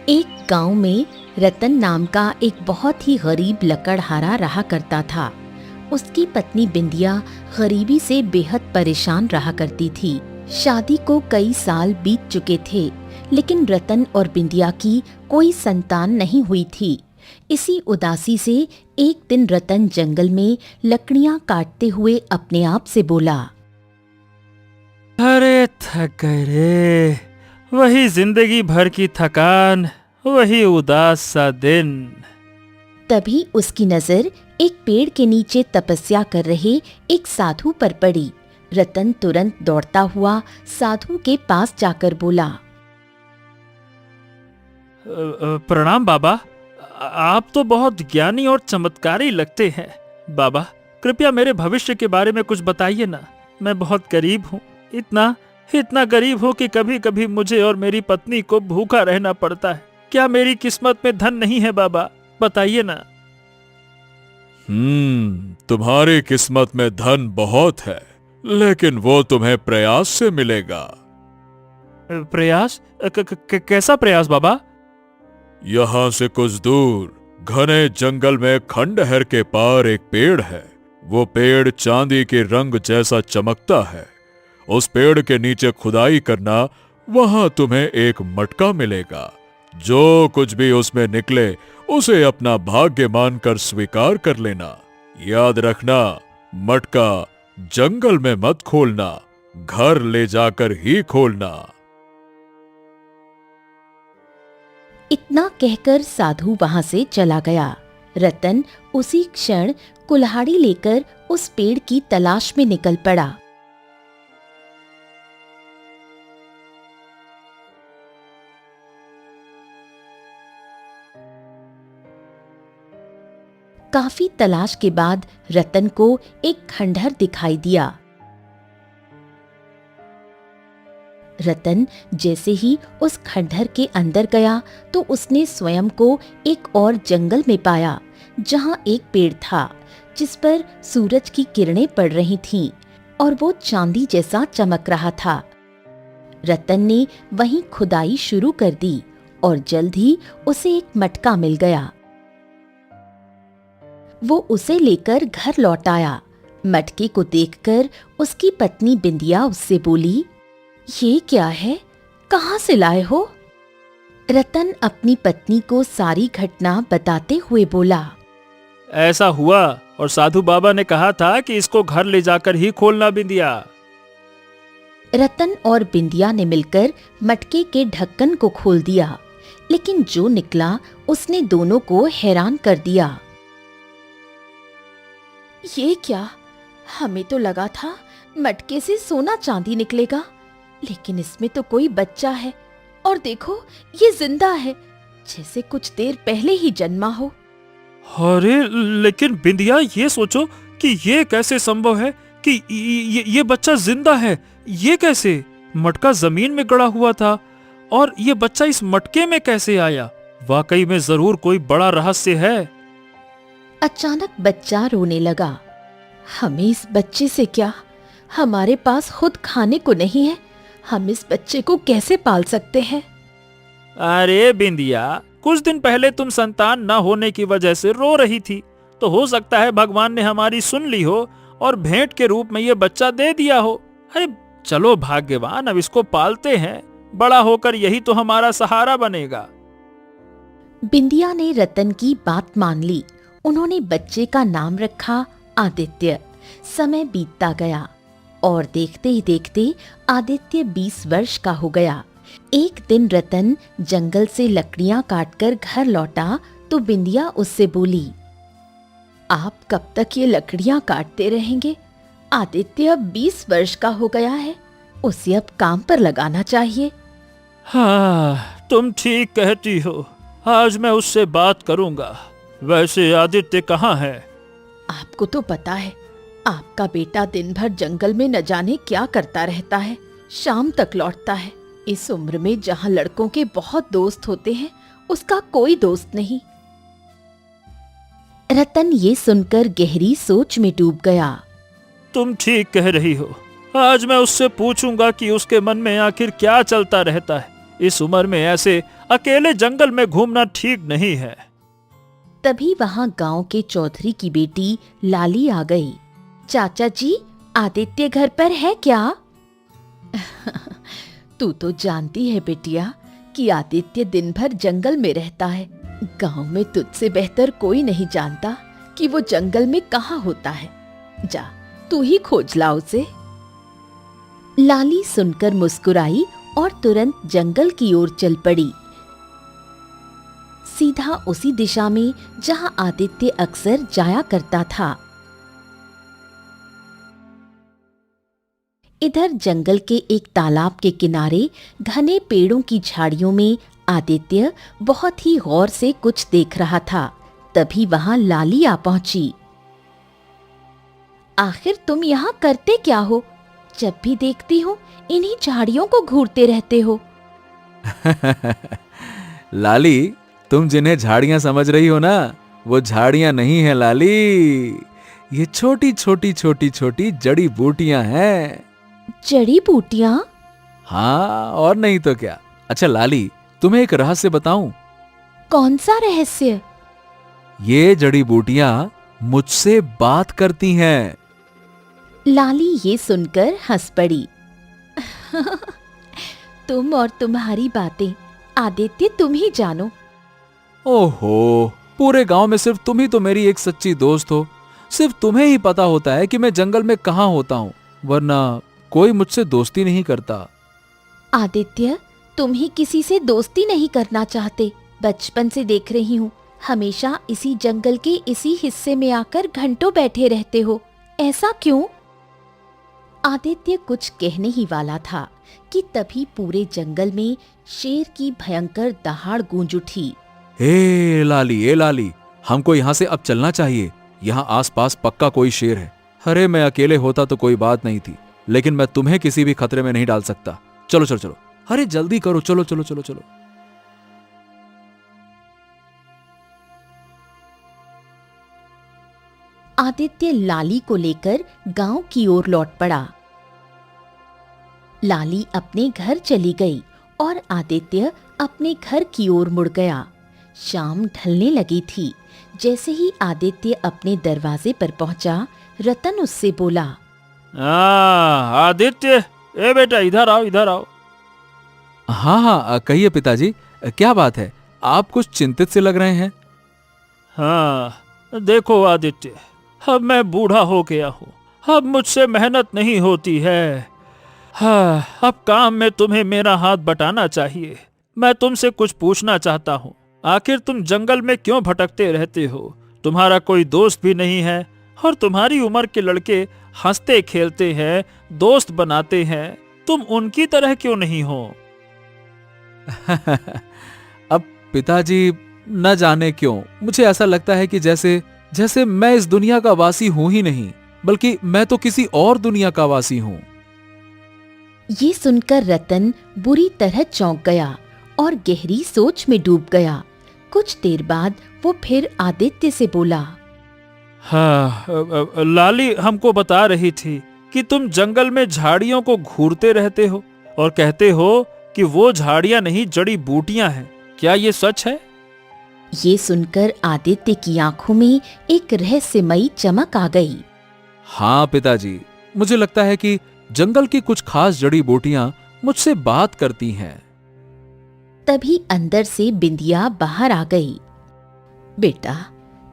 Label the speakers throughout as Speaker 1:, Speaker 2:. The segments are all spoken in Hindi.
Speaker 1: एक गांव में रतन नाम का एक बहुत ही गरीब लकड़हारा रहा करता था। उसकी पत्नी बिंदिया गरीबी से बेहद परेशान रहा करती थी। शादी को कई साल बीत चुके थे, लेकिन रतन और बिंदिया की कोई संतान नहीं हुई थी। इसी उदासी से एक दिन रतन जंगल में लकड़ियां काटते हुए अपने आप से बोला,
Speaker 2: अरे थक गए रे, वही जिंदगी भर की थकान, वही उदास सा दिन।
Speaker 1: तभी उसकी नजर एक पेड़ के नीचे तपस्या कर रहे एक साधु पर पड़ी। रतन तुरंत दौड़ता हुआ साधु के पास जाकर बोला,
Speaker 2: प्रणाम बाबा, आप तो बहुत ज्ञानी और चमत्कारी लगते हैं। बाबा, कृपया मेरे भविष्य के बारे में कुछ बताइए ना। मैं बहुत गरीब हूँ, इतना गरीब हूँ कि कभी कभी मुझे और मेरी पत्नी को भूखा रहना पड़ता है। क्या मेरी किस्मत में धन नहीं है बाबा? बताइए ना।
Speaker 3: तुम्हारी किस्मत में धन बहुत है, लेकिन वो तुम्हें प्रयास से मिलेगा।
Speaker 2: प्रयास? कैसा प्रयास बाबा?
Speaker 3: यहाँ से कुछ दूर घने जंगल में खंडहर के पार एक पेड़ है। वो पेड़ चांदी के रंग जैसा चमकता है। उस पेड़ के नीचे खुदाई करना, वहां तुम्हें एक मटका मिलेगा। जो कुछ भी उसमें निकले उसे अपना भाग्य मानकर स्वीकार कर लेना। याद रखना, मटका जंगल में मत खोलना, घर ले जाकर ही खोलना।
Speaker 1: इतना कहकर साधु वहां से चला गया। रतन उसी क्षण कुल्हाड़ी लेकर उस पेड़ की तलाश में निकल पड़ा। काफी तलाश के बाद रतन को एक खंडहर दिखाई दिया। रतन जैसे ही उस खंडहर के अंदर गया तो उसने स्वयं को एक और जंगल में पाया, जहां एक पेड़ था जिस पर सूरज की किरणें पड़ रही थीं और वो चांदी जैसा चमक रहा था। रतन ने वहीं खुदाई शुरू कर दी और जल्द ही उसे एक मटका मिल गया। वो उसे लेकर घर लौट आया। मटके को देखकर उसकी पत्नी बिंदिया उससे बोली, ये क्या है? कहाँ से लाए हो? रतन अपनी पत्नी को सारी घटना बताते हुए बोला,
Speaker 2: ऐसा हुआ और साधु बाबा ने कहा था कि इसको घर ले जाकर ही खोलना बिंदिया।
Speaker 1: रतन और बिंदिया ने मिलकर मटके के ढक्कन को खोल दिया, लेकिन जो निकला उसने दोनों को हैरान कर दिया। ये क्या? हमें तो लगा था मटके से सोना चांदी निकलेगा, लेकिन इसमें तो कोई बच्चा है और देखो ये जिंदा है, जैसे कुछ देर पहले ही जन्मा हो।
Speaker 2: अरे लेकिन बिंदिया, ये सोचो कि ये कैसे संभव है कि ये बच्चा जिंदा है। ये कैसे? मटका जमीन में गड़ा हुआ था और ये बच्चा इस मटके में कैसे आया? वाकई में जरूर कोई बड़ा रहस्य है।
Speaker 1: अचानक बच्चा रोने लगा। हमें इस बच्चे से क्या? हमारे पास खुद खाने को नहीं है, हम इस बच्चे को कैसे पाल सकते हैं?
Speaker 2: अरे बिंदिया, कुछ दिन पहले तुम संतान न होने की वजह से रो रही थी, तो हो सकता है भगवान ने हमारी सुन ली हो और भेंट के रूप में ये बच्चा दे दिया हो। अरे चलो भाग्यवान, अब इसको पालते हैं, बड़ा होकर यही तो हमारा सहारा बनेगा।
Speaker 1: बिंदिया ने रतन की बात मान ली। उन्होंने बच्चे का नाम रखा आदित्य। समय बीतता गया और देखते ही देखते आदित्य 20 वर्ष का हो गया। एक दिन रतन जंगल से लकड़ियां काटकर घर लौटा तो बिंदिया उससे बोली, आप कब तक ये लकड़ियां काटते रहेंगे? आदित्य अब 20 वर्ष का हो गया है, उसे अब काम पर लगाना चाहिए।
Speaker 2: हाँ, तुम ठीक कहती हो, आज मैं उससे बात करूंगा। वैसे आदित्य कहाँ है?
Speaker 1: आपको तो पता है, आपका बेटा दिन भर जंगल में न जाने क्या करता रहता है, शाम तक लौटता है। इस उम्र में जहाँ लड़कों के बहुत दोस्त होते हैं, उसका कोई दोस्त नहीं। रतन ये सुनकर गहरी सोच में डूब गया।
Speaker 2: तुम ठीक कह रही हो, आज मैं उससे पूछूंगा कि उसके मन में आखिर क्या चलता रहता है। इस उम्र में ऐसे अकेले जंगल में घूमना ठीक नहीं है।
Speaker 1: तभी वहां गांव के चौधरी की बेटी लाली आ गई। चाचा जी, आदित्य घर पर है क्या? तू तो जानती है बेटिया कि आदित्य दिन भर जंगल में रहता है। गांव में तुझसे बेहतर कोई नहीं जानता कि वो जंगल में कहाँ होता है। जा, तू ही खोज ला उसे। लाली सुनकर मुस्कुराई और तुरंत जंगल की ओर चल पड़ी, सीधा उसी दिशा में जहां आदित्य अक्सर जाया करता था। इधर जंगल के एक तालाब के किनारे घने पेड़ों की झाड़ियों में आदित्य बहुत ही गौर से कुछ देख रहा था। तभी वहां लाली आ पहुंची। आखिर तुम यहाँ करते क्या हो? जब भी देखती हूँ इन्हीं झाड़ियों को घूरते रहते हो।
Speaker 4: लाली, तुम जिन्हें झाड़ियां समझ रही हो ना, वो झाड़ियां नहीं है लाली, ये छोटी छोटी छोटी छोटी जड़ी बूटियां हैं।
Speaker 1: जड़ी बूटियां?
Speaker 4: हाँ, और नहीं तो क्या। अच्छा लाली, तुम्हें एक रहस्य बताऊं?
Speaker 1: कौन सा रहस्य?
Speaker 4: ये जड़ी बूटियां मुझसे बात करती हैं।
Speaker 1: लाली ये सुनकर हंस पड़ी। तुम और तुम्हारी बातें, आदित्य तुम ही जानो।
Speaker 4: ओहो, पूरे गांव में सिर्फ तुम ही तो मेरी एक सच्ची दोस्त हो। सिर्फ तुम्हें ही पता होता है कि मैं जंगल में कहां होता हूं, वरना कोई मुझसे दोस्ती नहीं करता।
Speaker 1: आदित्य, तुम ही किसी से दोस्ती नहीं करना चाहते। बचपन से देख रही हूँ, हमेशा इसी जंगल के इसी हिस्से में आकर घंटों बैठे रहते हो। ऐसा क्यों? आदित्य कुछ कहने ही वाला था कि तभी पूरे जंगल में शेर की भयंकर दहाड़ गूंज उठी।
Speaker 4: ए लाली, हमको यहाँ से अब चलना चाहिए। यहाँ आसपास पक्का कोई शेर है। अरे मैं अकेले होता तो कोई बात नहीं थी, लेकिन मैं तुम्हें किसी भी खतरे में नहीं डाल सकता। चलो चलो चलो, अरे जल्दी करो, चलो चलो चलो चलो।
Speaker 1: आदित्य लाली को लेकर गांव की ओर लौट पड़ा। लाली अपने घर चली गई और आदित्य अपने घर की ओर मुड़ गया। शाम ढलने लगी थी। जैसे ही आदित्य अपने दरवाजे पर पहुंचा, रतन उससे बोला,
Speaker 2: आदित्य, ए बेटा, इधर आओ इधर आओ।
Speaker 4: हाँ हाँ, कहिए पिताजी, क्या बात है? आप कुछ चिंतित से लग रहे हैं।
Speaker 2: हाँ, देखो आदित्य, अब मैं बूढ़ा हो गया हूँ। अब मुझसे मेहनत नहीं होती है। हाँ, अब काम में तुम्हें मेरा हाथ बटाना चाहिए। मैं तुमसे कुछ पूछना चाहता हूँ। आखिर तुम जंगल में क्यों भटकते रहते हो? तुम्हारा कोई दोस्त भी नहीं है और तुम्हारी उम्र के लड़के हंसते खेलते हैं, दोस्त बनाते हैं। तुम उनकी तरह क्यों नहीं हो?
Speaker 4: अब पिताजी, न जाने क्यों मुझे ऐसा लगता है कि जैसे मैं इस दुनिया का वासी हूं ही नहीं, बल्कि मैं तो किसी और दुनिया का वासी हूं।
Speaker 1: ये सुनकर रतन बुरी तरह चौंक गया और गहरी सोच में डूब गया। कुछ देर बाद वो फिर आदित्य से बोला,
Speaker 2: हाँ, लाली हमको बता रही थी कि तुम जंगल में झाड़ियों को घूरते रहते हो और कहते हो कि वो झाड़ियां नहीं, जड़ी बूटियां हैं। क्या ये सच है?
Speaker 1: ये सुनकर आदित्य की आंखों में एक रहस्यमयी चमक आ गई।
Speaker 4: हाँ पिताजी, मुझे लगता है कि जंगल की कुछ खास जड़ी बूटियां मुझसे बात करती हैं।
Speaker 1: तभी अंदर से बिंदिया बाहर आ गई। बेटा,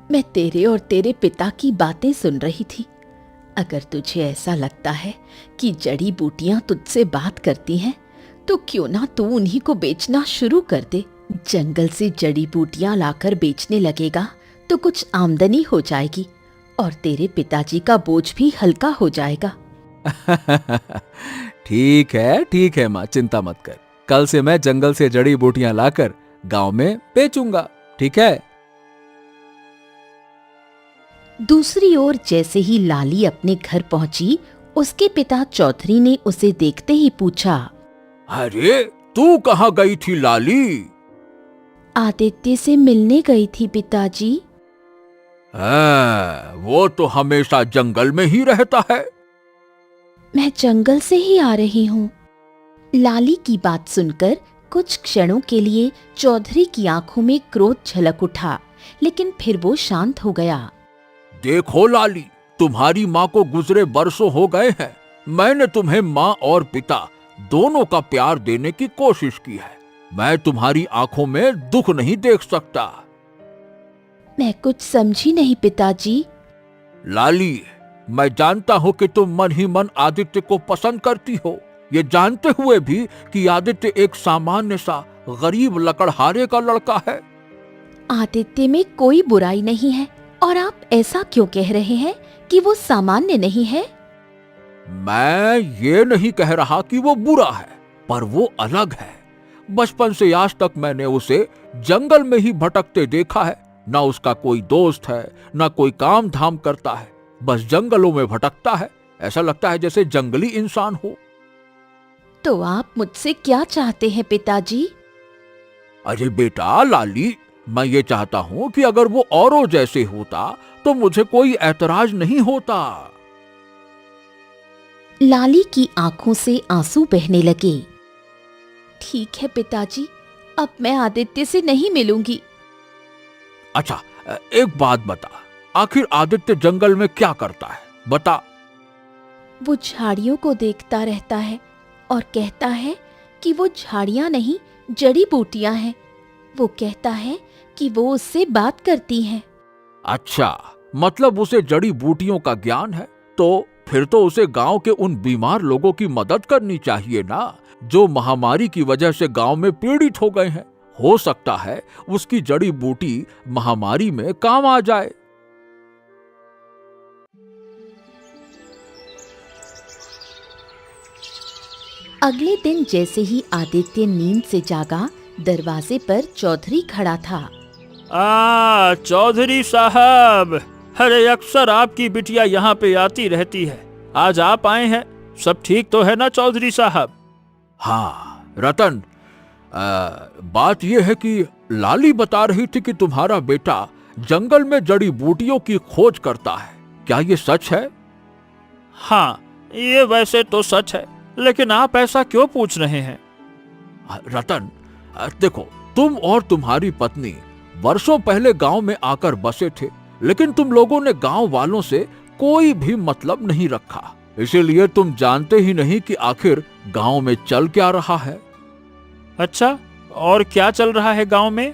Speaker 1: मैं तेरे और तेरे पिता की बातें सुन रही थी। अगर तुझे ऐसा लगता है कि जड़ी बूटियां तुझसे बात करती हैं, तो क्यों ना तू उन्हीं को बेचना शुरू कर दे। जंगल से जड़ी बूटियां लाकर बेचने लगेगा तो कुछ आमदनी हो जाएगी और तेरे पिताजी का बोझ भी हल्का हो जाएगा।
Speaker 4: ठीक है माँ, चिंता मत कर। कल से मैं जंगल से जड़ी बूटियां लाकर गांव में बेचूंगा, ठीक है?
Speaker 1: दूसरी ओर जैसे ही लाली अपने घर पहुंची, उसके पिता चौधरी ने उसे देखते ही पूछा,
Speaker 4: अरे तू कहाँ गई थी लाली?
Speaker 1: आदित्य से मिलने गई थी पिताजी।
Speaker 4: वो तो हमेशा जंगल में ही रहता है।
Speaker 1: मैं जंगल से ही आ रही हूँ। लाली की बात सुनकर कुछ क्षणों के लिए चौधरी की आंखों में क्रोध झलक उठा, लेकिन फिर वो शांत हो गया।
Speaker 4: देखो लाली, तुम्हारी माँ को गुजरे बरसों हो गए हैं। मैंने तुम्हें माँ और पिता दोनों का प्यार देने की कोशिश की है। मैं तुम्हारी आंखों में दुख नहीं देख सकता।
Speaker 1: मैं कुछ समझी नहीं पिताजी।
Speaker 4: लाली, मैं जानता हूँ कि तुम मन ही मन आदित्य को पसंद करती हो, ये जानते हुए भी कि आदित्य एक सामान्य सा गरीब लकड़हारे का लड़का है।
Speaker 1: आदित्य में कोई बुराई नहीं है, और आप ऐसा क्यों कह रहे हैं कि वो सामान्य नहीं है?
Speaker 4: मैं ये नहीं कह रहा कि वो बुरा है, पर वो अलग है। बचपन से आज तक मैंने उसे जंगल में ही भटकते देखा है। ना उसका कोई दोस्त है, ना कोई काम धाम करता है, बस जंगलों में भटकता है। ऐसा लगता है जैसे जंगली इंसान हो।
Speaker 1: तो आप मुझसे क्या चाहते हैं पिताजी?
Speaker 4: अरे बेटा लाली, मैं ये चाहता हूं कि अगर वो औरों जैसे होता तो मुझे कोई ऐतराज नहीं होता।
Speaker 1: लाली की आंखों से आंसू बहने लगे। ठीक है पिताजी, अब मैं आदित्य से नहीं मिलूंगी।
Speaker 4: अच्छा, एक बात बता, आखिर आदित्य जंगल में क्या करता है, बता।
Speaker 1: वो झाड़ियों को देखता रहता है और कहता है कि वो झाड़ियां नहीं, जड़ी बूटियां हैं। वो कहता है कि वो उससे बात करती हैं।
Speaker 4: अच्छा, मतलब उसे जड़ी बूटियों का ज्ञान है। तो फिर तो उसे गांव के उन बीमार लोगों की मदद करनी चाहिए ना, जो महामारी की वजह से गांव में पीड़ित हो गए हैं। हो सकता है उसकी जड़ी बूटी महामारी में काम आ जाए।
Speaker 1: अगले दिन जैसे ही आदित्य नींद से जागा, दरवाजे पर चौधरी खड़ा था।
Speaker 2: चौधरी साहब, अरे अक्सर आपकी बिटिया यहाँ पे आती रहती है, आज आप आए हैं। सब ठीक तो है ना चौधरी साहब?
Speaker 4: हाँ रतन, बात यह है कि लाली बता रही थी कि तुम्हारा बेटा जंगल में जड़ी बूटियों की खोज करता है। क्या ये सच है?
Speaker 2: हाँ, ये वैसे तो सच है, लेकिन आप ऐसा क्यों पूछ रहे हैं?
Speaker 4: रतन, देखो, तुम और तुम्हारी पत्नी वर्षों पहले गांव में आकर बसे थे, लेकिन तुम लोगों ने गांव वालों से कोई भी मतलब नहीं रखा। इसीलिए तुम जानते ही नहीं कि आखिर गांव में चल क्या रहा है।
Speaker 2: अच्छा, और क्या चल रहा है गांव में?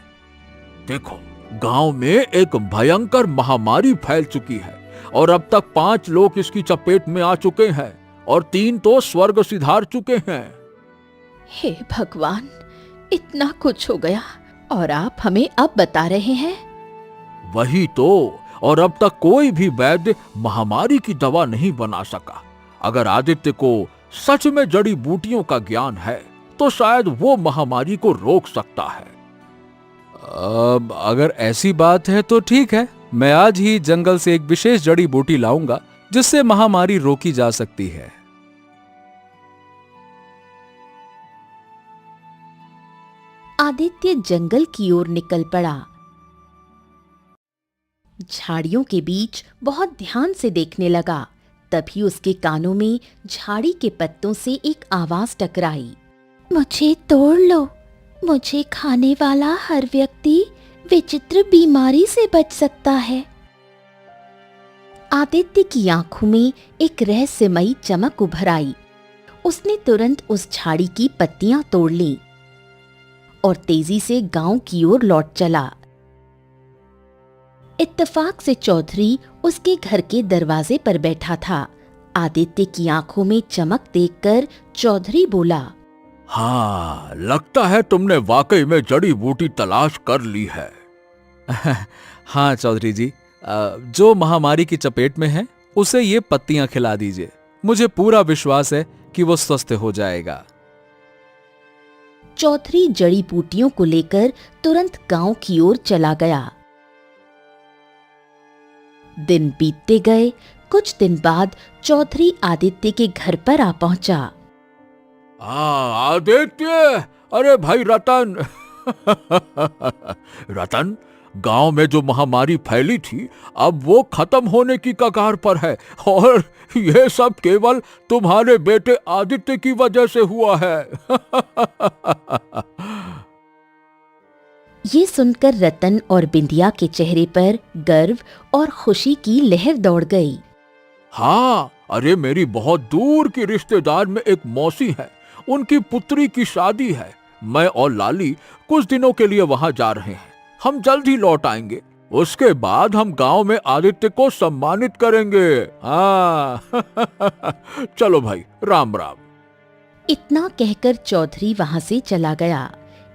Speaker 4: देखो, गांव में एक भयंकर महामारी फैल चुकी है और अब तक 5 लोग इसकी चपेट में आ चुके हैं और 3 तो स्वर्ग सिधार चुके हैं।
Speaker 1: हे भगवान, इतना कुछ हो गया और आप हमें अब बता रहे हैं?
Speaker 4: वही तो, और अब तक कोई भी वैद्य महामारी की दवा नहीं बना सका। अगर आदित्य को सच में जड़ी बूटियों का ज्ञान है तो शायद वो महामारी को रोक सकता है।
Speaker 5: अब अगर ऐसी बात है तो ठीक है, मैं आज ही जंगल से एक विशेष जड़ी बूटी लाऊंगा जिससे महामारी रोकी जा सकती है।
Speaker 1: आदित्य जंगल की ओर निकल पड़ा। झाड़ियों के बीच बहुत ध्यान से देखने लगा। तभी उसके कानों में झाड़ी के पत्तों से एक आवाज टकराई। मुझे तोड़ लो, मुझे खाने वाला हर व्यक्ति विचित्र बीमारी से बच सकता है। आदित्य की आंखों में एक रहस्यमयी चमक उभर आई। उसने तुरंत उस झाड़ी की पत्तियां तोड़ लीं और तेजी से गांव की ओर लौट चला। इत्तेफाक से चौधरी उसके घर के दरवाजे पर बैठा था। आदित्य की आंखों में चमक देखकर चौधरी बोला,
Speaker 4: हाँ, लगता है तुमने वाकई में जड़ी बूटी तलाश कर ली है।
Speaker 5: हाँ चौधरी जी, जो महामारी की चपेट में है उसे ये पत्तियां खिला दीजिए। मुझे पूरा विश्वास है कि वो स्वस्थ हो जाएगा।
Speaker 1: चौधरी जड़ी बूटियों को लेकर तुरंत गांव की ओर चला गया। दिन बीतते गए। कुछ दिन बाद चौधरी आदित्य के घर पर आ पहुंचा।
Speaker 4: आदित्य, अरे भाई रतन। रतन,
Speaker 5: गांव में जो महामारी फैली थी अब वो खत्म होने की कगार पर है, और ये सब केवल तुम्हारे बेटे आदित्य की वजह से हुआ है।
Speaker 1: ये सुनकर रतन और बिंदिया के चेहरे पर गर्व और खुशी की लहर दौड़ गई।
Speaker 5: हाँ, अरे मेरी बहुत दूर की रिश्तेदार में एक मौसी है, उनकी पुत्री की शादी है। मैं और लाली कुछ दिनों के लिए वहां जा रहे हैं। हम जल्द ही लौट आएंगे। उसके बाद हम गांव में आदित्य को सम्मानित करेंगे। हाँ। चलो भाई, राम राम।
Speaker 1: इतना कहकर चौधरी वहां से चला गया।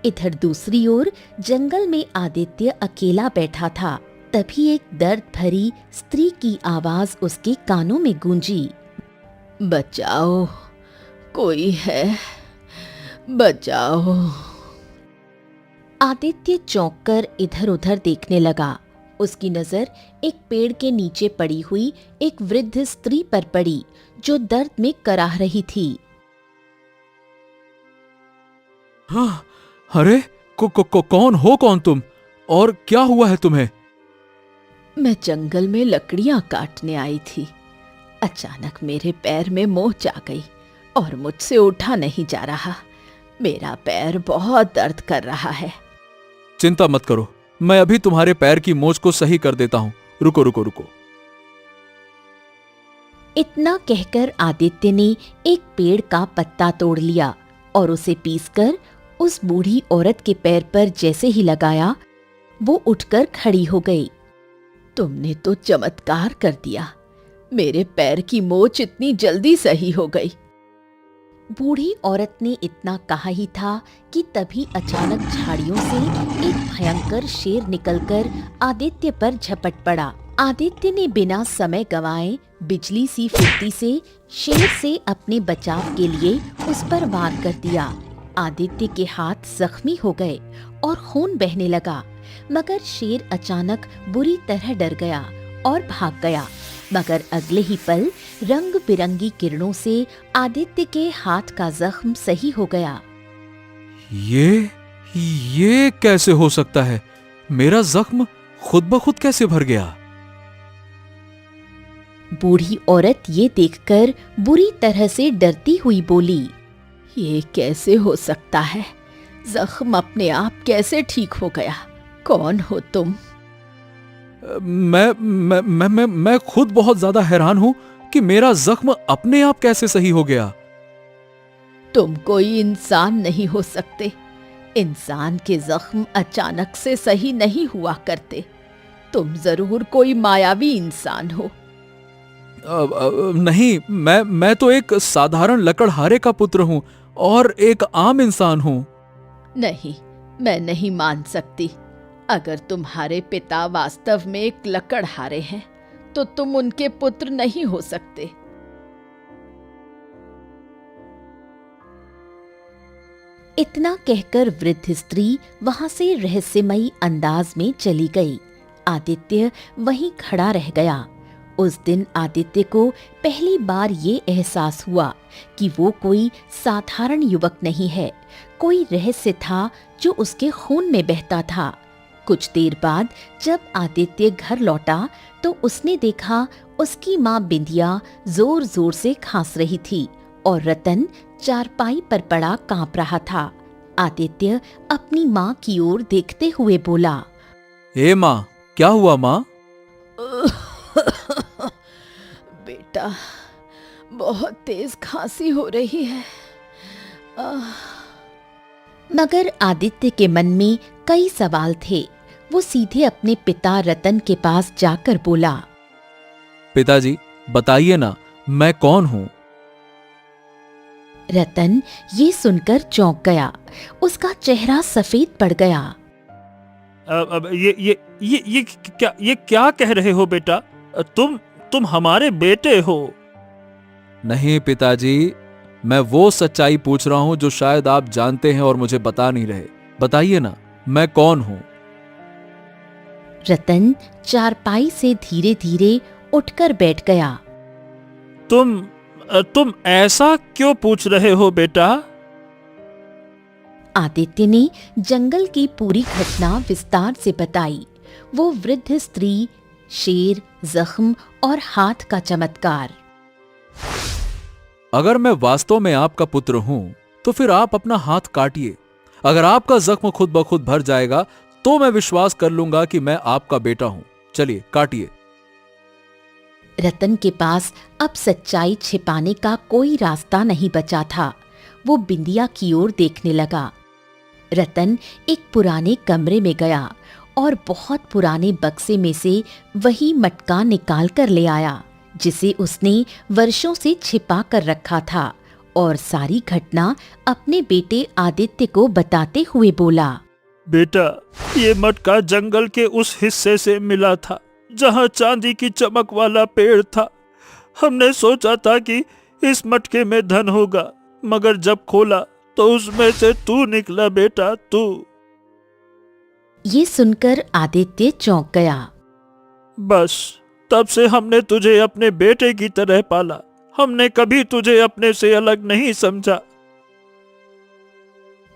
Speaker 1: इधर दूसरी ओर जंगल में आदित्य अकेला बैठा था। तभी एक दर्द भरी स्त्री की आवाज उसके कानों में गूंजी। बचाओ, कोई है, बचाओ। आदित्य चौंक कर इधर उधर देखने लगा। उसकी नजर एक पेड़ के नीचे पड़ी हुई एक वृद्ध स्त्री पर पड़ी, जो दर्द में कराह रही थी।
Speaker 5: हाँ, अरे कौन हो तुम, और क्या हुआ है तुम्हें?
Speaker 1: मैं जंगल में लकड़ियां काटने आई थी। अचानक मेरे पैर में मोच आ गई और मुझसे उठा नहीं जा रहा। मेरा पैर बहुत दर्द कर रहा है।
Speaker 5: चिंता मत करो, मैं अभी तुम्हारे पैर की मोच को सही कर देता हूं। रुको रुको रुको।
Speaker 1: इतना कहकर आदित्य ने एक पेड़ का पत्ता तोड़ लिया और उसे पीसकर उस बूढ़ी औरत के पैर पर जैसे ही लगाया, वो उठकर खड़ी हो गई। तुमने तो चमत्कार कर दिया। मेरे पैर की मोच इतनी जल्दी सही हो गई। बूढ़ी औरत ने इतना कहा ही था कि तभी अचानक झाड़ियों से एक भयंकर शेर निकलकर आदित्य पर झपट पड़ा। आदित्य ने बिना समय गंवाए बिजली सी फुर्ती से शेर से अपने बचाव के लिए उस पर वार कर दिया। आदित्य के हाथ जख्मी हो गए और खून बहने लगा, मगर शेर अचानक बुरी तरह डर गया और भाग गया। मगर अगले ही पल रंग बिरंगी किरणों से आदित्य के हाथ का जख्म सही हो गया।
Speaker 5: ये कैसे हो सकता है? मेरा जख्म खुद ब खुद कैसे भर गया?
Speaker 1: बूढ़ी औरत ये देखकर बुरी तरह से डरती हुई बोली, ये कैसे हो सकता है? जख्म अपने आप कैसे ठीक हो गया? कौन हो तुम?
Speaker 5: मैं खुद बहुत ज्यादा हैरान हूं कि मेरा जख्म अपने आप कैसे सही हो गया।
Speaker 1: तुम कोई इंसान नहीं हो सकते। इंसान के जख्म अचानक से सही नहीं हुआ करते। तुम जरूर कोई मायावी इंसान हो।
Speaker 5: नहीं, मैं तो एक साधारण लकड़हारे का पुत्र हूं और एक आम इंसान हूं।
Speaker 1: नहीं, मैं नहीं मान सकती। अगर तुम्हारे पिता वास्तव में एक लकड़हारे हैं, तो तुम उनके पुत्र नहीं हो सकते। इतना कहकर वृद्ध स्त्री वहां से रहस्यमयी अंदाज में चली गई। आदित्य वहीं खड़ा रह गया। उस दिन आदित्य को पहली बार ये एहसास हुआ कि वो कोई साधारण युवक नहीं है। कोई रहस्य था जो उसके खून में बहता था। कुछ देर बाद जब आदित्य घर लौटा तो उसने देखा उसकी माँ बिंदिया जोर जोर से खांस रही थी और रतन चारपाई पर पड़ा कांप रहा था। आदित्य अपनी माँ की ओर देखते हुए बोला,
Speaker 5: ए माँ, क्या हुआ माँ?
Speaker 1: बेटा, बहुत तेज खांसी हो रही है। मगर आदित्य के मन में कई सवाल थे। वो सीधे अपने पिता रतन के पास जाकर बोला,
Speaker 5: पिताजी, बताइए ना, मैं कौन हूँ?
Speaker 1: रतन ये सुनकर चौंक गया। उसका चेहरा सफेद पड़ गया।
Speaker 2: अब ये क्या कह रहे हो बेटा? तुम हमारे बेटे हो।
Speaker 5: नहीं पिताजी, मैं वो सच्चाई पूछ रहा हूं जो शायद आप जानते हैं और मुझे बता नहीं रहे। बताइए ना, मैं कौन हूं?
Speaker 1: रतन चारपाई से धीरे धीरे उठकर बैठ गया।
Speaker 2: तुम ऐसा क्यों पूछ रहे हो बेटा?
Speaker 1: आदित्य ने जंगल की पूरी घटना विस्तार से बताई। वो वृद्ध स्त्री, शेर, जख्म और हाथ का चमत्कार।
Speaker 4: अगर मैं वास्तव में आपका पुत्र हूं तो फिर आप अपना हाथ काटिए। अगर आपका जख्म खुद ब खुद भर जाएगा तो मैं विश्वास कर लूंगा कि मैं आपका बेटा हूं। चलिए काटिए।
Speaker 1: रतन के पास अब सच्चाई छिपाने का कोई रास्ता नहीं बचा था। वो बिंदिया की ओर देखने लगा। रतन एक पुराने कमरे में गया और बहुत पुराने बक्से में से वही मटका निकाल कर ले आया जिसे उसने वर्षों से छिपा कर रखा था, और सारी घटना अपने बेटे आदित्य को बताते हुए बोला।
Speaker 2: बेटा, ये मटका जंगल के उस हिस्से से मिला था जहाँ चांदी की चमक वाला पेड़ था। हमने सोचा था कि इस मटके में धन होगा, मगर जब खोला तो उसमें से तू निकला बेटा, तू।
Speaker 1: ये सुनकर आदित्य चौंक गया।
Speaker 2: बस तब से हमने तुझे अपने बेटे की तरह पाला। हमने कभी तुझे अपने से अलग नहीं समझा।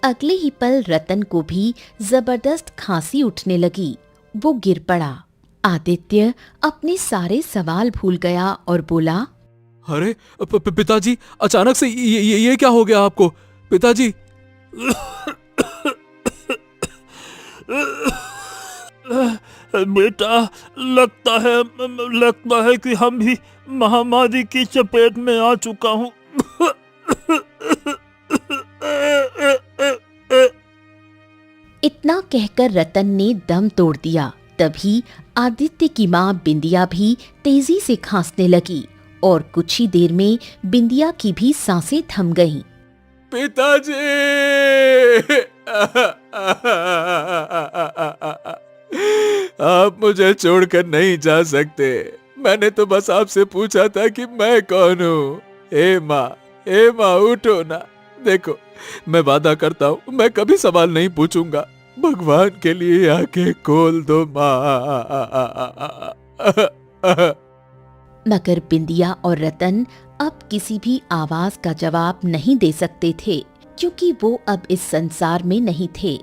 Speaker 1: अगले ही पल रतन को भी जबरदस्त खांसी उठने लगी। वो गिर पड़ा। आदित्य अपने सारे सवाल भूल गया और बोला,
Speaker 4: अरे पिताजी, अचानक से ये क्या हो गया आपको पिताजी?
Speaker 2: बेटा, लगता है कि हम भी महामारी की चपेट में आ चुका हूँ।
Speaker 1: इतना कहकर रतन ने दम तोड़ दिया। तभी आदित्य की माँ बिंदिया भी तेजी से खांसने लगी और कुछ ही देर में बिंदिया की भी सांसें थम गईं।
Speaker 4: पिताजी! आप मुझे छोड़कर नहीं जा सकते। मैंने तो बस आपसे पूछा था कि मैं कौन हूँ। हे माँ, उठो ना। देखो, मैं वादा करता हूँ मैं कभी सवाल नहीं पूछूंगा। भगवान के लिए आंखें खोल दो माँ।
Speaker 1: मगर बिंदिया और रतन अब किसी भी आवाज का जवाब नहीं दे सकते थे, क्योंकि वो अब इस संसार में नहीं थे।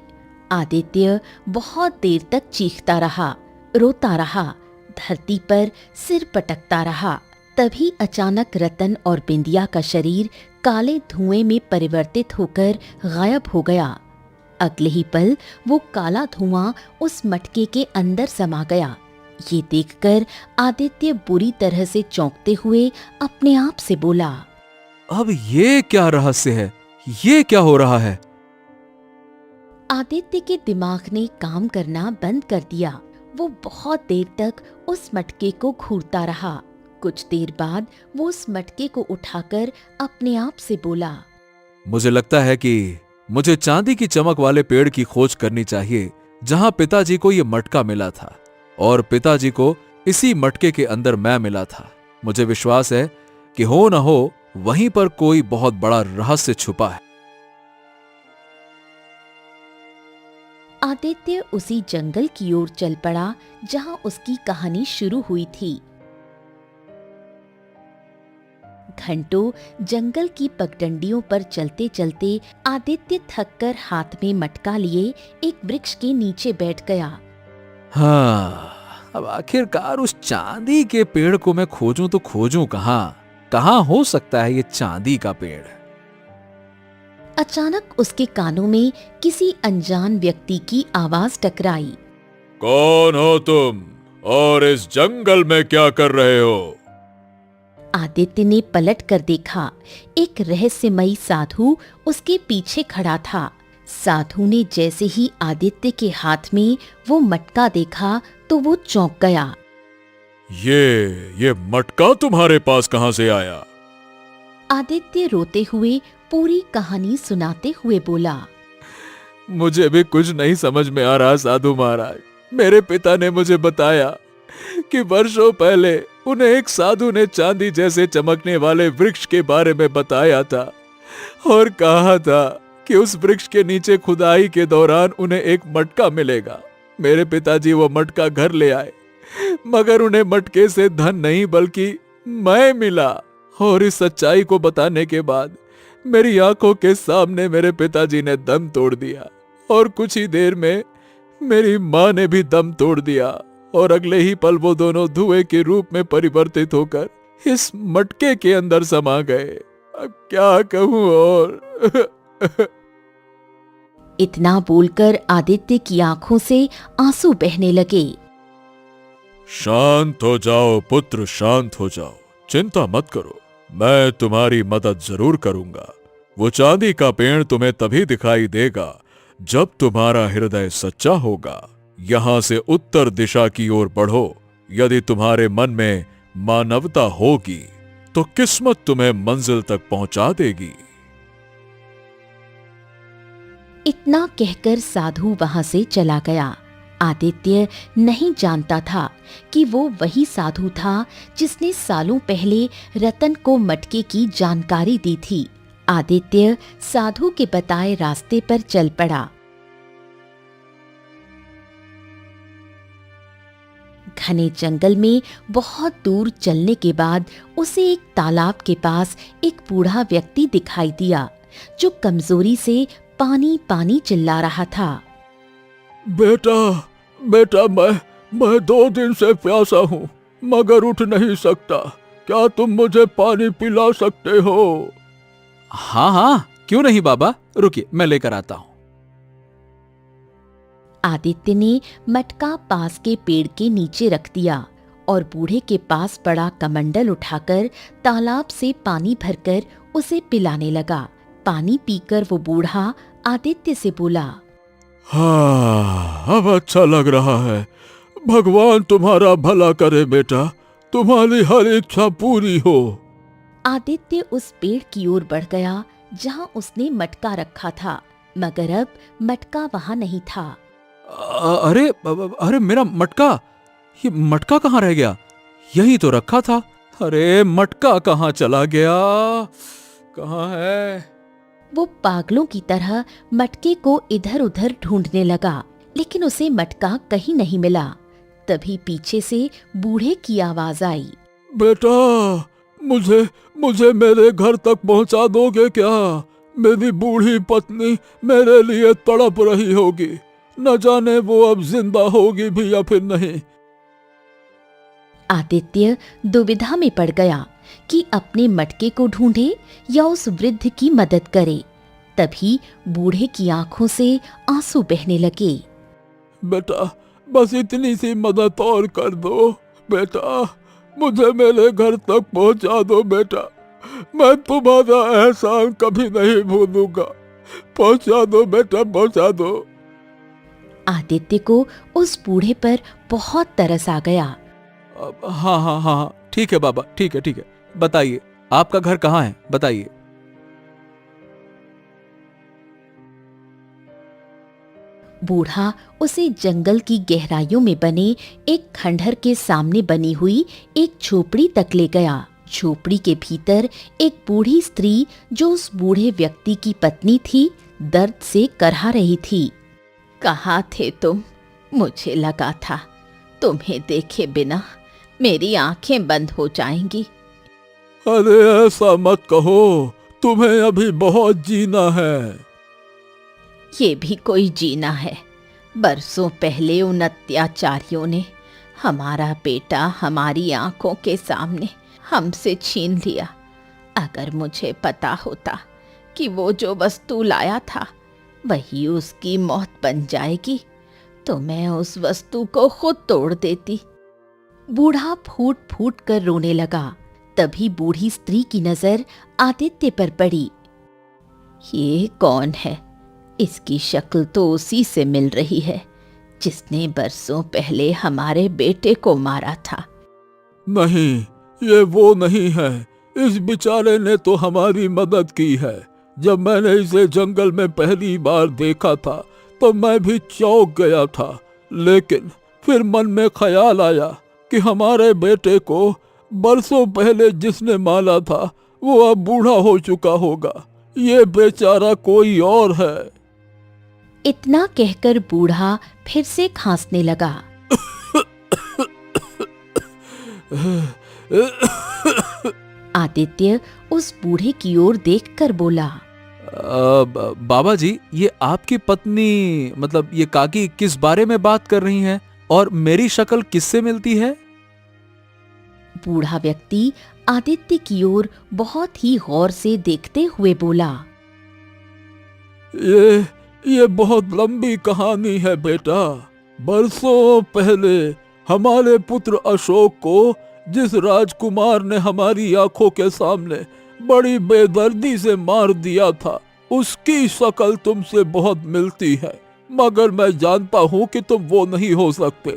Speaker 1: आदित्य बहुत देर तक चीखता रहा, रोता रहा, धरती पर सिर पटकता रहा। तभी अचानक रतन और बिंदिया का शरीर काले धुएं में परिवर्तित होकर गायब हो गया। अगले ही पल वो काला धुआं उस मटके के अंदर समा गया। ये देखकर आदित्य बुरी तरह से चौंकते हुए अपने आप से बोला,
Speaker 4: अब ये क्या रहस्य है? ये क्या हो रहा है?
Speaker 1: आदित्य के दिमाग ने काम करना बंद कर दिया। वो बहुत देर तक उस मटके को घूरता रहा। कुछ देर बाद वो उस मटके को उठाकर अपने आप से बोला,
Speaker 4: मुझे लगता है कि मुझे चांदी की चमक वाले पेड़ की खोज करनी चाहिए जहां पिताजी को यह मटका मिला था, और पिताजी को इसी मटके के अंदर मैं मिला था। मुझे विश्वास है कि हो न हो वहीं पर कोई बहुत बड़ा रहस्य छुपा है।
Speaker 1: आदित्य उसी जंगल की ओर चल पड़ा जहां उसकी कहानी शुरू हुई थी। घंटों जंगल की पगडंडियों पर चलते चलते आदित्य थककर हाथ में मटका लिए एक वृक्ष के नीचे बैठ गया।
Speaker 4: हाँ, अब आखिरकार उस चांदी के पेड़ को मैं खोजूं तो खोजूं कहां हो सकता है ये चांदी का पेड़?
Speaker 1: अचानक उसके कानों में किसी अनजान व्यक्ति की आवाज टकराई।
Speaker 3: कौन हो तुम और इस जंगल में क्या कर रहे हो?
Speaker 1: आदित्य ने पलट कर देखा। एक रहस्यमयी साधु उसके पीछे खड़ा था। साधु ने जैसे ही आदित्य के हाथ में वो मटका देखा तो वो चौंक गया।
Speaker 3: ये मटका तुम्हारे पास कहां से आया?
Speaker 1: आदित्य रोते हुए पूरी कहानी सुनाते हुए बोला,
Speaker 4: मुझे भी कुछ नहीं समझ में आ रहा साधु महाराज। मेरे पिता ने मुझे बताया कि वर्षों पहले उन्हें एक साधु ने चांदी जैसे चमकने वाले वृक्ष के बारे में बताया था और कहा था कि उस वृक्ष के नीचे खुदाई के दौरान उन्हें एक मटका मिलेगा। मेरे पिताजी वो मटका घर ले आए, मगर उन्हें मटके से धन नहीं बल्कि मैं मिला। और इस सच्चाई को बताने के बाद मेरी आंखों के सामने मेरे पिताजी ने दम तोड़ दिया और कुछ ही देर में मेरी माँ ने भी दम तोड़ दिया और अगले ही पल वो दोनों धुएं के रूप में परिवर्तित होकर इस मटके के अंदर समा गए। अब क्या कहूं और
Speaker 1: इतना बोलकर आदित्य की आंखों से आंसू बहने लगे।
Speaker 3: शांत हो जाओ पुत्र, शांत हो जाओ, चिंता मत करो, मैं तुम्हारी मदद जरूर करूंगा। वो चांदी का पेड़ तुम्हें तभी दिखाई देगा जब तुम्हारा हृदय सच्चा होगा। यहां से उत्तर दिशा की ओर बढ़ो। यदि तुम्हारे मन में मानवता होगी तो किस्मत तुम्हें मंजिल तक पहुंचा देगी।
Speaker 1: इतना कहकर साधु वहां से चला गया। आदित्य नहीं जानता था कि वो वही साधु था जिसने सालों पहले रतन को मटके की जानकारी दी थी। आदित्य साधु के बताए रास्ते पर चल पड़ा। घने जंगल में बहुत दूर चलने के बाद उसे एक तालाब के पास एक बूढ़ा व्यक्ति दिखाई दिया जो कमजोरी से पानी पानी चिल्ला रहा था।
Speaker 5: बेटा बेटा, मैं 2 दिन से प्यासा हूँ मगर उठ नहीं सकता। क्या तुम मुझे पानी पिला सकते हो?
Speaker 4: हाँ हाँ, क्यों नहीं बाबा, रुकिए मैं लेकर आता हूं।
Speaker 1: आदित्य ने मटका पास के पेड़ के नीचे रख दिया और बूढ़े के पास पड़ा कमंडल उठाकर तालाब से पानी भरकर उसे पिलाने लगा। पानी पीकर वो बूढ़ा आदित्य से बोला,
Speaker 5: हाँ, अब अच्छा लग रहा है। भगवान तुम्हारा भला करे बेटा, तुम्हारी हर इच्छा पूरी हो।
Speaker 1: आदित्य उस पेड़ की ओर बढ़ गया जहां उसने मटका रखा था, मगर अब मटका वहां नहीं था।
Speaker 4: अरे अरे मेरा मटका, ये मटका कहाँ रह गया? यही तो रखा था। अरे मटका कहाँ चला गया? कहाँ है?
Speaker 1: वो पागलों की तरह मटके को इधर उधर ढूंढने लगा, लेकिन उसे मटका कहीं नहीं मिला। तभी पीछे से बूढ़े की आवाज आई,
Speaker 5: बेटा, मुझे मेरे घर तक पहुंचा दोगे क्या? मेरी बूढ़ी पत्नी मेरे लिए तड़प रही होगी। न जाने वो अब जिंदा होगी भी या फिर नहीं।
Speaker 1: आदित्य दुविधा में पड़ गया कि अपने मटके को ढूंढे या उस वृद्ध की मदद करे। तभी बूढ़े की आंखों से आंसू बहने लगे।
Speaker 5: बेटा, बस इतनी सी मदद और कर दो बेटा, मुझे मेरे घर तक पहुंचा दो बेटा। मैं तुम्हारा एहसान कभी नहीं भूलूंगा। पहुंचा दो बेटा, पहुंचा दो।
Speaker 1: आदित्य को उस बूढ़े पर बहुत तरस आ गया।
Speaker 4: हाँ हाँ हाँ, ठीक है बाबा, ठीक है, बताइए आपका घर कहाँ है, बताइए।
Speaker 1: बूढ़ा उसे जंगल की गहराइयों में बने एक खंडहर के सामने बनी हुई एक झोपड़ी तक ले गया। झोपड़ी के भीतर एक बूढ़ी स्त्री, जो उस बूढ़े व्यक्ति की पत्नी थी, दर्द से करहा रही थी। कहाँ थे तुम? मुझे लगा था तुम्हें देखे बिना मेरी आंखें बंद हो जाएंगी।
Speaker 5: अरे ऐसा मत कहो, तुम्हें अभी बहुत जीना है।
Speaker 1: ये भी कोई जीना है? बरसों पहले उन अत्याचारियों ने हमारा बेटा हमारी आंखों के सामने हमसे छीन लिया। अगर मुझे पता होता कि वो जो वस्तु लाया था वही उसकी मौत बन जाएगी तो मैं उस वस्तु को खुद तोड़ देती। बूढ़ा फूट फूट कर रोने लगा। तभी बूढ़ी स्त्री की नजर आदित्य पर पड़ी। ये कौन है? इसकी शक्ल तो उसी से मिल रही है जिसने बरसों पहले हमारे बेटे को मारा था।
Speaker 5: नहीं, ये वो नहीं है। इस बेचारे ने तो हमारी मदद की है। जब मैंने इसे जंगल में पहली बार देखा था तो मैं भी चौंक गया था, लेकिन फिर मन में ख्याल आया कि हमारे बेटे को बरसों पहले जिसने मारा था वो अब बूढ़ा हो चुका होगा। ये बेचारा कोई और है।
Speaker 1: इतना कहकर बूढ़ा फिर से खांसने लगा। आदित्य उस बूढ़े की ओर देखकर बोला,
Speaker 4: बाबा जी, ये आपकी पत्नी मतलब ये काकी किस बारे में बात कर रही हैं और मेरी शक्ल किससे मिलती है?
Speaker 1: बूढ़ा व्यक्ति आदित्य की ओर बहुत ही गौर से देखते हुए बोला।
Speaker 5: ये बहुत लंबी कहानी है बेटा। बरसों पहले हमारे पुत्र अशोक को जिस राजकुमार ने हमारी आंखों के सामने बड़ी बेदर्दी से मार दिया था, उसकी शक्ल तुमसे बहुत मिलती है, मगर मैं जानता हूँ कि तुम वो नहीं हो सकते,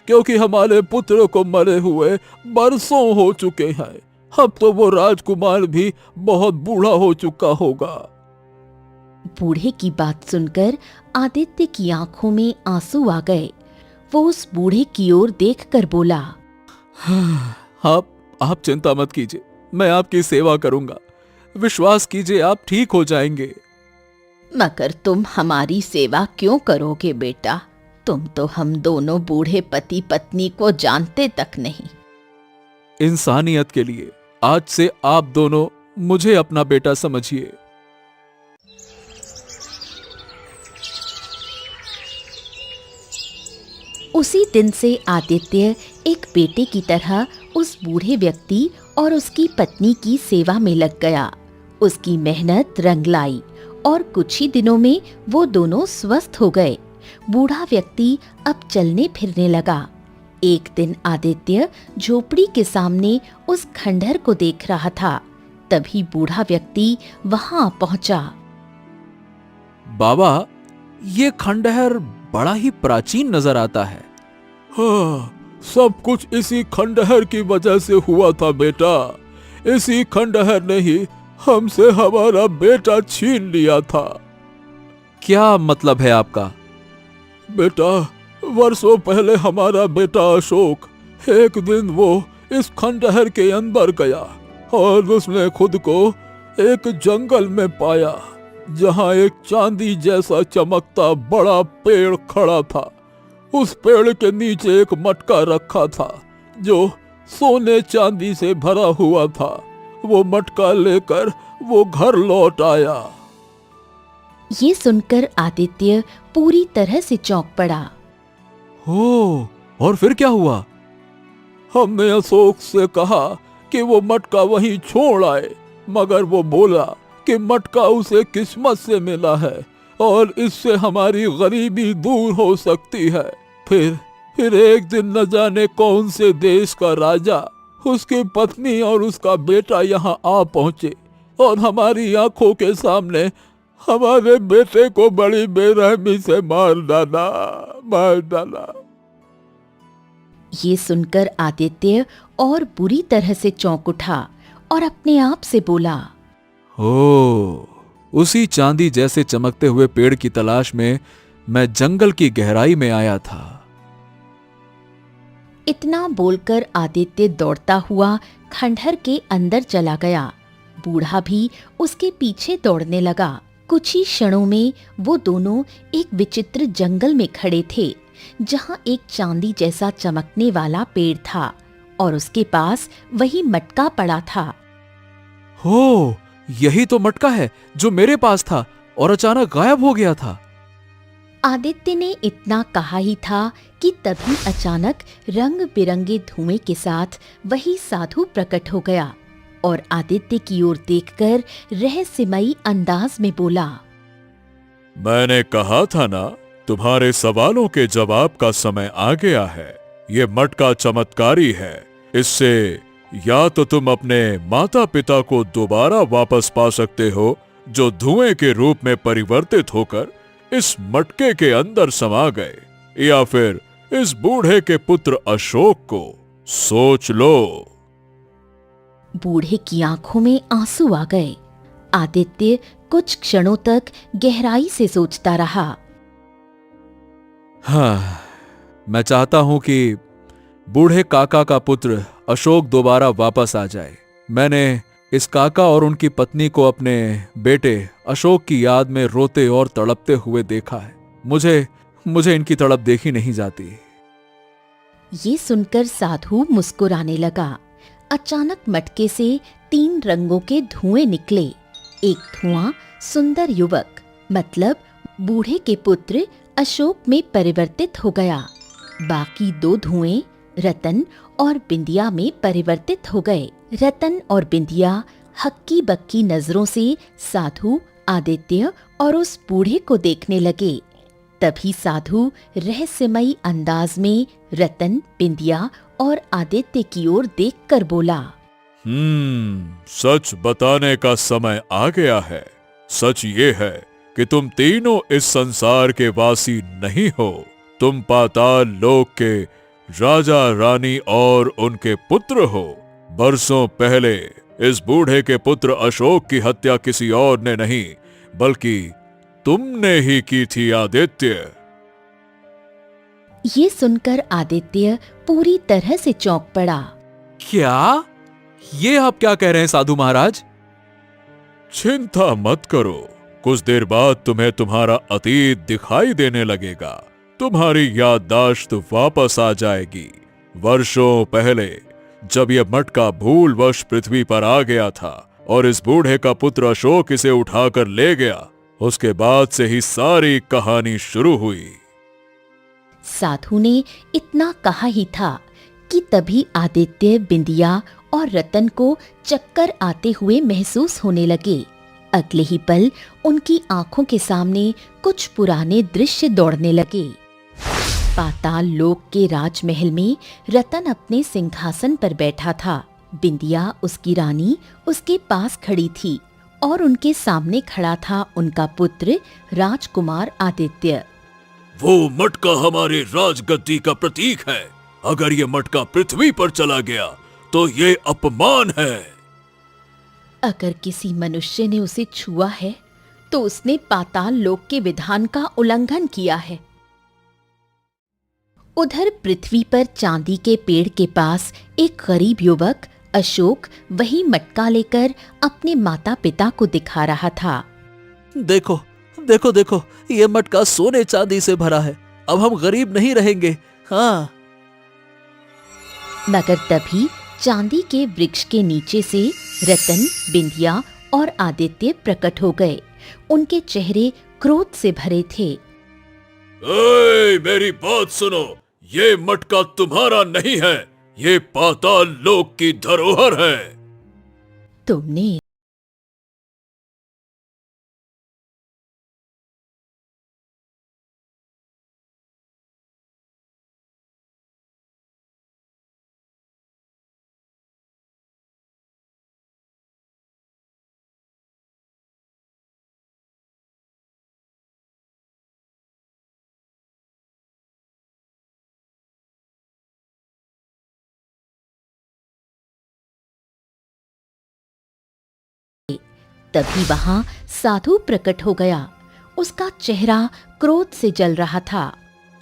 Speaker 5: क्योंकि हमारे पुत्र को मरे हुए बरसों हो चुके हैं। अब तो वो राजकुमार भी बहुत बूढ़ा हो चुका होगा।
Speaker 1: बूढ़े की बात सुनकर आदित्य की आंखों में आंसू आ गए। वो उस बूढ़े की ओर देखकर बोला,
Speaker 4: आप चिंता मत कीजिए, मैं आपकी सेवा करूंगा। विश्वास कीजिए, आप ठीक हो जाएंगे।
Speaker 1: मगर तुम हमारी सेवा क्यों करोगे बेटा? तुम तो हम दोनों बूढ़े पति पत्नी को जानते तक नहीं।
Speaker 4: इंसानियत के लिए आज से आप दोनों मुझे अपना बेटा समझिए।
Speaker 1: उसी दिन से आदित्य एक बेटे की तरह उस बूढ़े व्यक्ति और उसकी पत्नी की सेवा में लग गया। उसकी मेहनत रंग लाई और कुछ ही दिनों में वो दोनों स्वस्थ हो गए। बूढ़ा व्यक्ति अब चलने फिरने लगा। एक दिन आदित्य झोपड़ी के सामने उस खंडहर को देख रहा था। तभी बूढ़ा व्यक्ति वहां पहुंचा।
Speaker 4: बाबा, ये खंडहर बड़ा ही प्राचीन नजर आता है।
Speaker 5: हाँ, सब कुछ इसी खंडहर की वजह से हुआ था बेटा। इसी खंडहर ने ही हमसे हमारा बेटा छीन लिया था।
Speaker 4: क्या मतलब है आपका?
Speaker 5: बेटा, वर्षों पहले हमारा बेटा अशोक, एक दिन वो इस खंडहर के अंदर गया और उसने खुद को एक जंगल में पाया, जहां एक चांदी जैसा चमकता बड़ा पेड़ खड़ा था। उस पेड़ के नीचे एक मटका रखा था जो सोने चांदी से भरा हुआ था। वो मटका लेकर वो घर लौट आया।
Speaker 1: ये सुनकर आदित्य पूरी तरह से चौंक पड़ा।
Speaker 4: हो, और फिर क्या हुआ?
Speaker 5: हमने अशोक से कहा कि वो मटका वहीं छोड़ आए, मगर वो बोला कि मटका उसे किस्मत से मिला है और इससे हमारी गरीबी दूर हो सकती है। फिर एक दिन न जाने कौन से देश का राजा, उसकी पत्नी और उसका बेटा यहाँ आ पहुंचे और हमारी आंखों के सामने हमारे बेटे को बड़ी बेरहमी से मार डाला।
Speaker 1: ये सुनकर आदित्य और बुरी तरह से चौंक उठा और अपने आप से बोला,
Speaker 4: हो, उसी चांदी जैसे चमकते हुए पेड़ की तलाश में मैं जंगल की गहराई में आया था।
Speaker 1: इतना बोलकर आदित्य दौड़ता हुआ खंडहर के अंदर चला गया। बूढ़ा भी उसके पीछे दौड़ने लगा। कुछ ही क्षणों में वो दोनों एक विचित्र जंगल में खड़े थे, जहां एक चांदी जैसा चमकने वाला पेड़ था और उसके पास वही मटका पड़ा था।
Speaker 4: हो, यही तो मटका है जो मेरे पास था और अचानक गायब हो गया था।
Speaker 1: आदित्य ने इतना कहा ही था कि तभी अचानक रंग बिरंगे धुएं के साथ वही साधु प्रकट हो गया और आदित्य की ओर देखकर रहस्यमयी अंदाज में बोला,
Speaker 3: मैंने कहा था ना, तुम्हारे सवालों के जवाब का समय आ गया है। ये मटका चमत्कारी है। इससे या तो तुम अपने माता पिता को दोबारा वापस पा सकते हो, जो धुएं के रूप में परिवर्तित होकर इस मटके के अंदर समा गए, या फिर इस बूढ़े के पुत्र अशोक को। सोच लो।
Speaker 1: बूढ़े की आंखों में आंसू आ गए। आदित्य कुछ क्षणों तक गहराई से सोचता रहा।
Speaker 4: हाँ, मैं चाहता हूं कि बूढ़े काका का पुत्र अशोक दोबारा वापस आ जाए। मैंने इस काका और उनकी पत्नी को अपने बेटे अशोक की याद में रोते और तड़पते हुए देखा है। मुझे इनकी तड़प देखी नहीं जाती।
Speaker 1: ये सुनकर साधु मुस्कुराने लगा। अचानक मटके से 3 रंगों के धुएं निकले। एक धुआं सुंदर युवक मतलब बूढ़े के पुत्र अशोक में परिवर्तित हो गया। बाकी दो धुएं रतन और बिंदिया में परिवर्तित हो गए। रतन और बिंदिया हक्की बक्की नजरों से साधु, आदित्य और उस बूढ़े को देखने लगे। तभी साधु रहस्यमयी अंदाज में रतन, बिंदिया और आदित्य की ओर देखकर बोला,
Speaker 3: सच बताने का समय आ गया है। सच ये है कि तुम तीनों इस संसार के वासी नहीं हो। तुम पाताल लोक के राजा, रानी और उनके पुत्र हो। बरसों पहले इस बूढ़े के पुत्र अशोक की हत्या किसी और ने नहीं बल्कि तुमने ही की थी आदित्य।
Speaker 1: ये सुनकर आदित्य पूरी तरह से चौंक पड़ा।
Speaker 4: क्या? ये आप क्या कह रहे हैं साधु महाराज?
Speaker 3: चिंता मत करो, कुछ देर बाद तुम्हें तुम्हारा अतीत दिखाई देने लगेगा। तुम्हारी याददाश्त वापस आ जाएगी। वर्षों पहले जब यह मटका भूलवश पृथ्वी पर आ गया था और इस बूढ़े का पुत्र अशोक इसे उठाकर ले गया, उसके बाद से ही सारी कहानी शुरू हुई।
Speaker 1: साधु ने इतना कहा ही था कि तभी आदित्य, बिंदिया और रतन को चक्कर आते हुए महसूस होने लगे। अगले ही पल उनकी आंखों के सामने कुछ पुराने दृश्य दौड़ने लगे। पाताल लोक के राजमहल में रतन अपने सिंहासन पर बैठा था। बिंदिया, उसकी रानी, उसके पास खड़ी थी और उनके सामने खड़ा था उनका पुत्र राजकुमार आदित्य।
Speaker 3: वो मटका हमारे राजगद्दी का प्रतीक है। अगर ये मटका पृथ्वी पर चला गया तो ये अपमान है।
Speaker 1: अगर किसी मनुष्य ने उसे छुआ है तो उसने पाताल लोक के विधान का उल्लंघन किया है। उधर पृथ्वी पर चांदी के पेड़ के पास एक गरीब युवक अशोक वही मटका लेकर अपने माता पिता को दिखा रहा था।
Speaker 6: देखो देखो देखो, ये मटका सोने चांदी से भरा है। अब हम गरीब नहीं रहेंगे। हाँ।
Speaker 1: मगर तभी चांदी के वृक्ष के नीचे से रतन, बिंदिया और आदित्य प्रकट हो गए। उनके चेहरे क्रोध से भरे थे।
Speaker 3: मेरी बात सुनो, ये मटका तुम्हारा नहीं है, ये पाताल लोक की धरोहर है।
Speaker 1: तुमने तभी वहां साधु प्रकट हो गया। उसका चेहरा क्रोध से जल रहा था।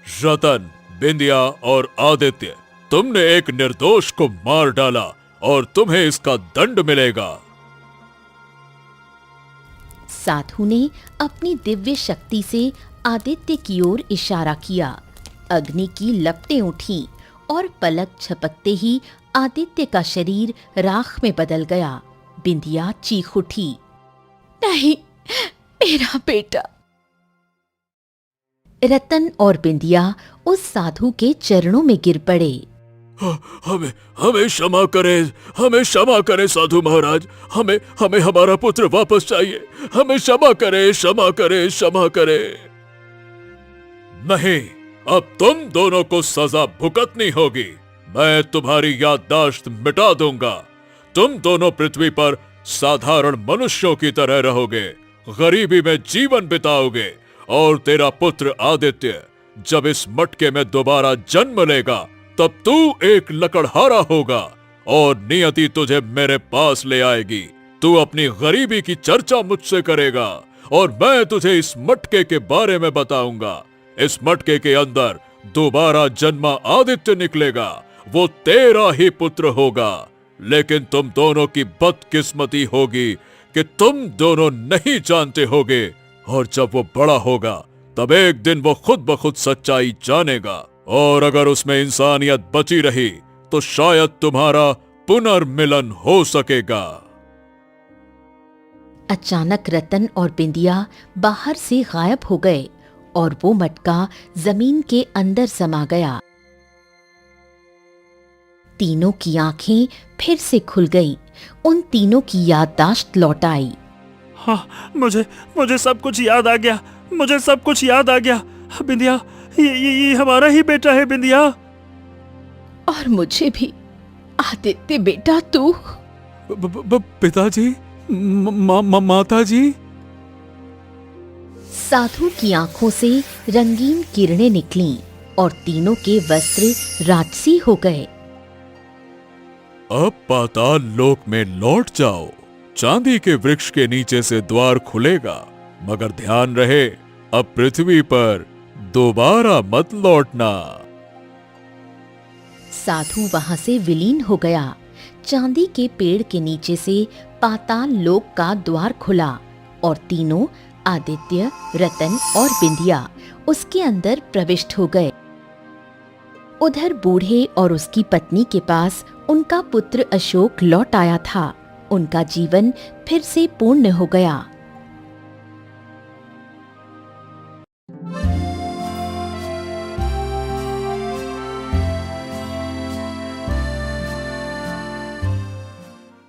Speaker 3: रतन, बिंदिया और आदित्य, तुमने एक निर्दोष को मार डाला और तुम्हें इसका दंड मिलेगा।
Speaker 1: साधु ने अपनी दिव्य शक्ति से आदित्य की ओर इशारा किया। अग्नि की लपटें उठी और पलक झपकते ही आदित्य का शरीर राख में बदल गया। बिंदिया चीख उठी, नहीं, मेरा बेटा। रतन और बिंदिया उस साधु के चरणों में गिर पड़े।
Speaker 3: हमें हमें क्षमा करें, हमें क्षमा करें साधु महाराज। हमें हमें हमारा पुत्र वापस चाहिए। हमें क्षमा करें, क्षमा करें, क्षमा करें। नहीं, अब तुम दोनों को सजा भुगतनी होगी। मैं तुम्हारी याददाश्त मिटा दूंगा। तुम दोनों पृथ्वी पर साधारण मनुष्यों की तरह रहोगे, गरीबी में जीवन बिताओगे और तेरा पुत्र आदित्य जब इस मटके में दोबारा जन्म लेगा तब तू एक लकड़हारा होगा और नियति तुझे मेरे पास ले आएगी। तू अपनी गरीबी की चर्चा मुझसे करेगा और मैं तुझे इस मटके के बारे में बताऊंगा। इस मटके के अंदर दोबारा जन्मा आदित्य निकलेगा। वो तेरा ही पुत्र होगा। लेकिन तुम दोनों की बदकिस्मती होगी कि तुम दोनों नहीं जानते होगे और जब वो बड़ा होगा तब एक दिन वो खुद ब खुद सच्चाई जानेगा और अगर उसमें इंसानियत बची रही तो शायद तुम्हारा पुनर्मिलन हो सकेगा।
Speaker 1: अचानक रतन और बिंदिया बाहर से गायब हो गए और वो मटका जमीन के अंदर समा गया। तीनों की आंखें फिर से खुल गईं। उन तीनों की याददाश्त लौट आई।
Speaker 2: हाँ, मुझे सब कुछ याद आ गया। मुझे सब कुछ याद आ गया। बिंदिया, ये हमारा ही बेटा है बिंदिया।
Speaker 1: और मुझे भी। आदित्य बेटा, तू?
Speaker 4: पिताजी, माताजी।
Speaker 1: साधु की आंखों से रंगीन किरणें निकलीं और तीनों के वस्त्र राजसी हो गए।
Speaker 3: अब पाताल लोक में लौट जाओ। चांदी के वृक्ष के नीचे से द्वार खुलेगा, मगर ध्यान रहे अब पृथ्वी पर दोबारा मत लौटना।
Speaker 1: साधु वहां से विलीन हो गया। चांदी के पेड़ के नीचे से पाताल लोक का द्वार खुला और तीनों, आदित्य, रतन और बिंदिया, उसके अंदर प्रविष्ट हो गए। उधर बूढ़े और उसकी पत्नी के पास उनका पुत्र अशोक लौट आया था। उनका जीवन फिर से पूर्ण हो गया।